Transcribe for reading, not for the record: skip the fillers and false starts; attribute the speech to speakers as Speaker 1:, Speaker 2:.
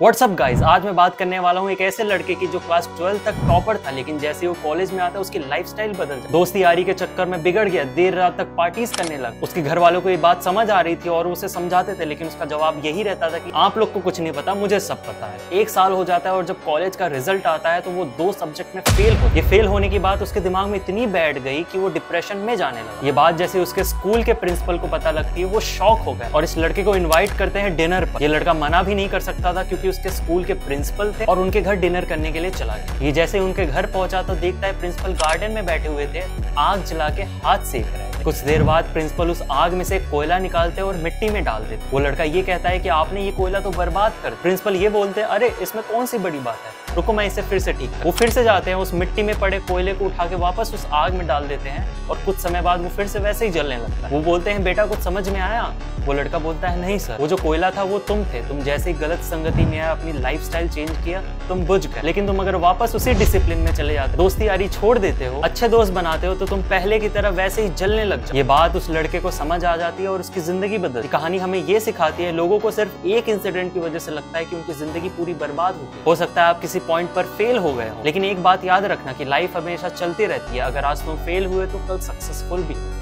Speaker 1: WhatsApp guys, आज मैं बात करने वाला हूँ एक ऐसे लड़के की जो क्लास 12 तक टॉपर था, लेकिन जैसे वो कॉलेज में आता है उसकी लाइफस्टाइल बदल जाती है। दोस्ती यारी के चक्कर में बिगड़ गया, देर रात तक पार्टीज करने लगा। उसके घर वालों को ये बात समझ आ रही थी और उसे समझाते थे, लेकिन उसका जवाब यही रहता था कि आप लोग को कुछ नहीं पता, मुझे सब पता है। एक साल हो जाता है और जब कॉलेज का रिजल्ट आता है तो वो 2 सब्जेक्ट में फेल हो। ये फेल होने की बात उसके दिमाग में इतनी बैठ गई कि वो डिप्रेशन में जाने लगा। ये बात जैसे उसके स्कूल के प्रिंसिपल को पता लगती है, वो शॉक हो गए और इस लड़के को इन्वाइट करते हैं डिनर पर। ये लड़का मना भी नहीं कर सकता था क्योंकि उसके स्कूल के प्रिंसिपल थे और उनके घर डिनर करने के लिए चला गया। ये जैसे उनके घर पहुंचा तो देखता है प्रिंसिपल गार्डन में बैठे हुए थे, आग जला के हाथ सेक रहे थे। कुछ देर बाद प्रिंसिपल उस आग में से कोयला निकालते और मिट्टी में डाल देते। वो लड़का ये कहता है कि आपने ये कोयला तो बर्बाद कर। प्रिंसिपल ये बोलते हैं, अरे इसमें कौन सी बड़ी बात है, रुको मैं इसे फिर से ठीक कर। वो फिर से जाते हैं, उस मिट्टी में पड़े कोयले को उठा के वापस उस आग में डाल देते हैं और कुछ समय बाद वो फिर से वैसे ही जलने लगता है। वो बोलते हैं, बेटा कुछ समझ में आया? वो लड़का बोलता है, नहीं सर, वो जो कोयला था वो तुम थे। तुम जैसे ही गलत संगति में आए, अपनी लाइफस्टाइल चेंज किया, तुम बुझ गए। लेकिन तुम अगर वापस उसी डिसिप्लिन में चले जाते, दोस्ती यारी छोड़ देते हो, अच्छे दोस्त बनाते हो, तो तुम पहले की तरह वैसे ही जलने लग जाओ। ये बात उस लड़के को समझ आ जाती है और उसकी जिंदगी बदलती है। कहानी हमें ये सिखाती है, लोगों को सिर्फ एक इंसिडेंट की वजह से लगता है कि उनकी जिंदगी पूरी बर्बाद हो सकता है आप किसी पॉइंट पर फेल हो गए हो, लेकिन एक बात याद रखना कि लाइफ हमेशा चलती रहती है। अगर आज तुम फेल हुए तो कल सक्सेसफुल भी हो।